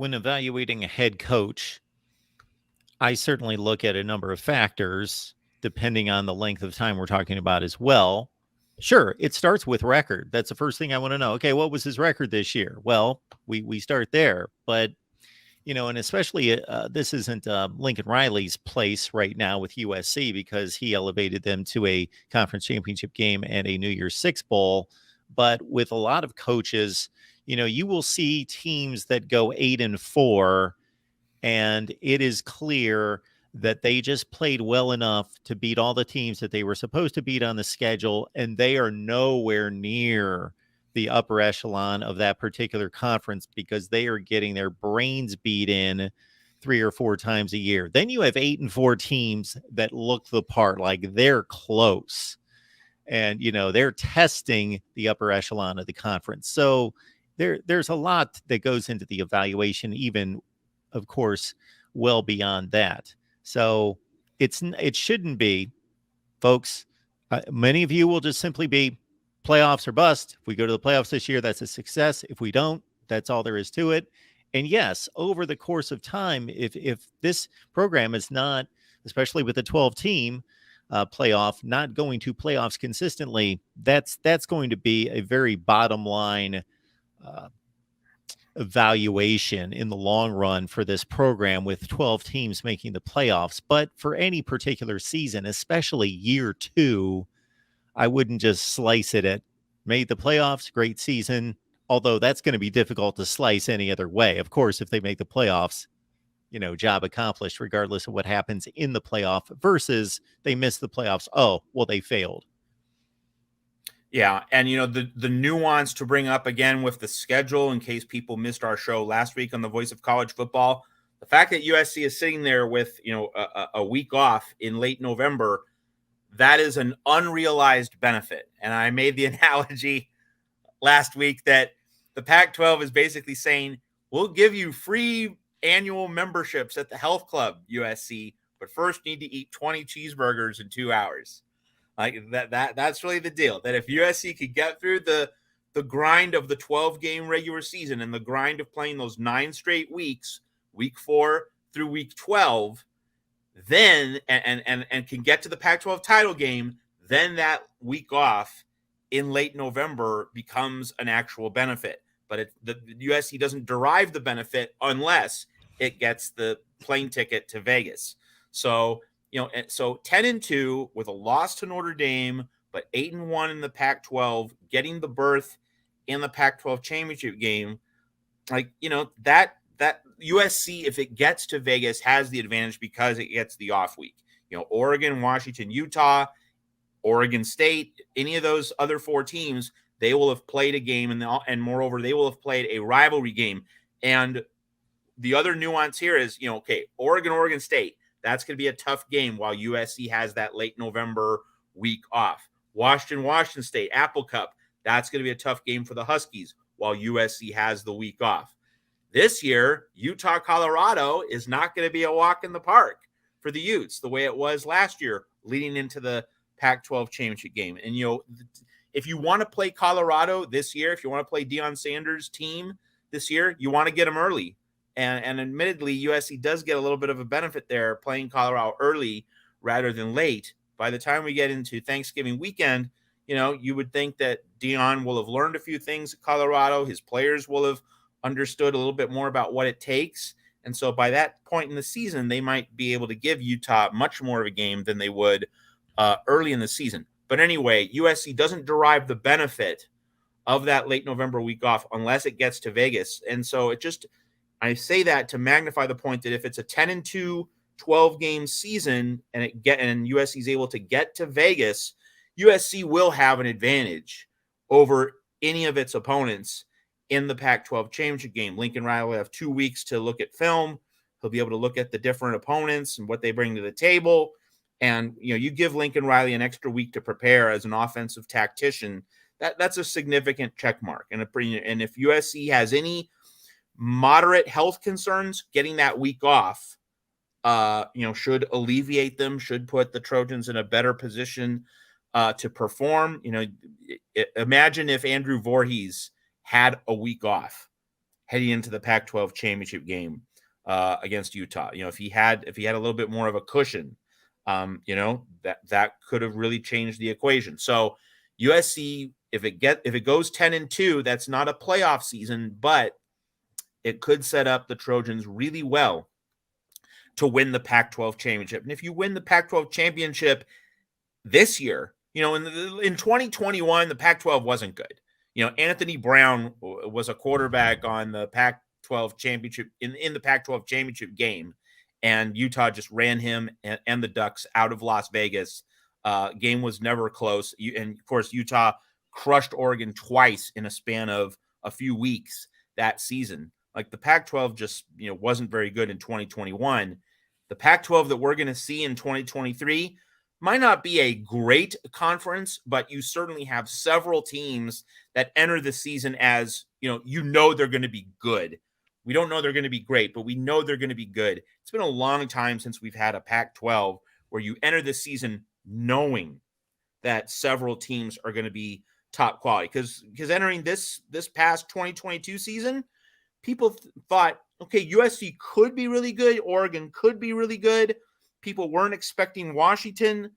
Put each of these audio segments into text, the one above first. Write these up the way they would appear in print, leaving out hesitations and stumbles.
when evaluating a head coach, I certainly look at a number of factors depending on the length of time we're talking about as well. Sure, it starts with record. That's the first thing I want to know. Okay, what was his record this year? Well, we start there, but and especially this isn't Lincoln Riley's place right now with USC because he elevated them to a conference championship game and a New Year's Six Bowl. But with a lot of coaches, you will see teams that go 8-4, and it is clear that they just played well enough to beat all the teams that they were supposed to beat on the schedule, and they are nowhere near the upper echelon of that particular conference because they are getting their brains beat in 3 or 4 times a year. Then you have 8-4 teams that look the part, like they're close, and they're testing the upper echelon of the conference. So there's a lot that goes into the evaluation, even, of course, well beyond that. So it shouldn't be, folks. Many of you will just simply be playoffs or bust. If we go to the playoffs this year, that's a success. If we don't, that's all there is to it. And yes, over the course of time, if this program is not, especially with the 12-team playoff, not going to playoffs consistently, that's going to be a very bottom line evaluation in the long run for this program with 12 teams making the playoffs. But for any particular season, especially year 2, I wouldn't just slice it at made the playoffs, great season, although that's going to be difficult to slice any other way. Of course, if they make the playoffs, job accomplished regardless of what happens in the playoff versus they miss the playoffs. Oh, well, they failed. Yeah, and the nuance to bring up again with the schedule, in case people missed our show last week on the Voice of College Football, the fact that USC is sitting there with a week off in late November, that is an unrealized benefit. And I made the analogy last week that the Pac-12 is basically saying, we'll give you free annual memberships at the health club, USC, but first need to eat 20 cheeseburgers in 2 hours. Like that's really the deal. That if USC could get through the grind of the 12-game regular season and the grind of playing those 9 straight weeks, week 4 through week 12, then and can get to the Pac-12 title game, then that week off in late November becomes an actual benefit. But the USC doesn't derive the benefit unless it gets the plane ticket to Vegas. So 10-2 with a loss to Notre Dame, but 8-1 in the Pac-12, getting the berth in the Pac-12 championship game, that USC, if it gets to Vegas, has the advantage because it gets the off week. Oregon, Washington, Utah, Oregon State, any of those other 4 teams, they will have played a game, and moreover, they will have played a rivalry game. And the other nuance here is, Oregon State, that's going to be a tough game while USC has that late November week off. Washington State, Apple Cup, that's going to be a tough game for the Huskies while USC has the week off. This year, Utah, Colorado is not going to be a walk in the park for the Utes the way it was last year leading into the Pac-12 championship game. And, if you want to play Colorado this year, if you want to play Deion Sanders' team this year, you want to get them early. And admittedly, USC does get a little bit of a benefit there playing Colorado early rather than late. By the time we get into Thanksgiving weekend, you would think that Deion will have learned a few things at Colorado. His players will have understood a little bit more about what it takes. And so by that point in the season, they might be able to give Utah much more of a game than they would early in the season. But anyway, USC doesn't derive the benefit of that late November week off unless it gets to Vegas. And so I say that to magnify the point that if it's a 10-2, 12-game season and USC is able to get to Vegas, USC will have an advantage over any of its opponents in the Pac-12 championship game. Lincoln Riley will have 2 weeks to look at film. He'll be able to look at the different opponents and what they bring to the table. And, you give Lincoln Riley an extra week to prepare as an offensive tactician. That's a significant check mark. And if USC has any moderate health concerns, getting that week off, should alleviate them, should put the Trojans in a better position to perform. Imagine if Andrew Voorhees had a week off, heading into the Pac-12 championship game against Utah. If he had a little bit more of a cushion, that could have really changed the equation. So USC, if it goes 10-2, that's not a playoff season, but it could set up the Trojans really well to win the Pac-12 championship. And if you win the Pac-12 championship this year, in 2021, the Pac-12 wasn't good. Anthony Brown was a quarterback on the Pac-12 championship in the Pac-12 championship game, and Utah just ran him and the Ducks out of Las Vegas. Game was never close. And of course, Utah crushed Oregon twice in a span of a few weeks that season. Like the Pac-12 just, wasn't very good in 2021. The Pac-12 that we're going to see in 2023 might not be a great conference, but you certainly have several teams that enter the season as, they're going to be good. We don't know they're going to be great, but we know they're going to be good. It's been a long time since we've had a Pac-12 where you enter the season knowing that several teams are going to be top quality. Because entering this past 2022 season, people thought, okay, USC could be really good. Oregon could be really good. People weren't expecting Washington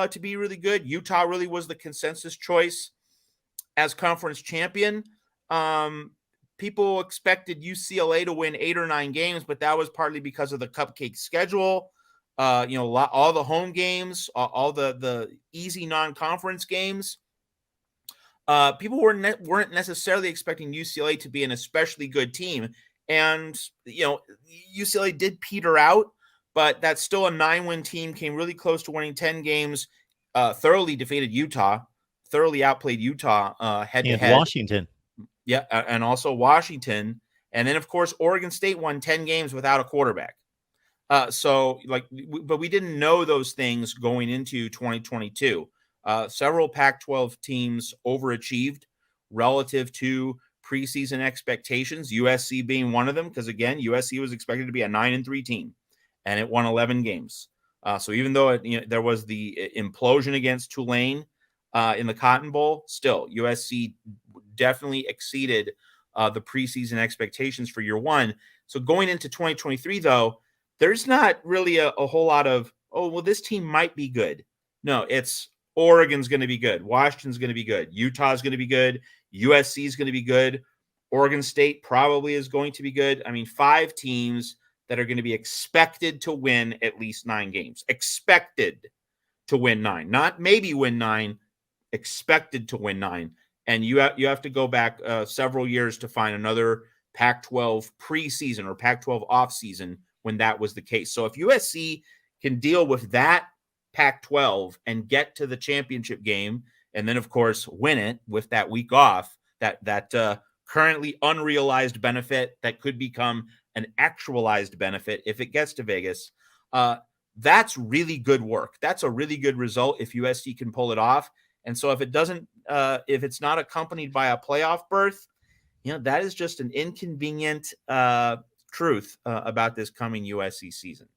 to be really good. Utah really was the consensus choice as conference champion. People expected UCLA to win 8 or 9 games, but that was partly because of the cupcake schedule. All the home games, all the easy non-conference games. People weren't necessarily expecting UCLA to be an especially good team. And, UCLA did peter out, but that's still a 9-win team, came really close to winning 10 games, thoroughly defeated Utah, thoroughly outplayed Utah head-to-head. Washington. Yeah, and also Washington. And then, of course, Oregon State won 10 games without a quarterback. But we didn't know those things going into 2022. Several Pac-12 teams overachieved relative to preseason expectations, USC being one of them, because, again, USC was expected to be a 9-3 team, and it won 11 games. So even though there was the implosion against Tulane in the Cotton Bowl, still, USC definitely exceeded the preseason expectations for year one. So going into 2023, though, there's not really a whole lot of, this team might be good. No, it's Oregon's going to be good. Washington's going to be good. Utah's going to be good. USC is going to be good. Oregon State probably is going to be good. I mean, 5 teams that are going to be expected to win at least 9 games. Expected to win 9. Not maybe win 9, expected to win 9. And you have to go back several years to find another Pac-12 preseason or Pac-12 offseason when that was the case. So if USC can deal with that Pac-12 and get to the championship game, and then, of course, win it with that week off, that currently unrealized benefit that could become an actualized benefit if it gets to Vegas, that's really good work. That's a really good result if USC can pull it off. And so if it doesn't, if it's not accompanied by a playoff berth, that is just an inconvenient truth about this coming USC season.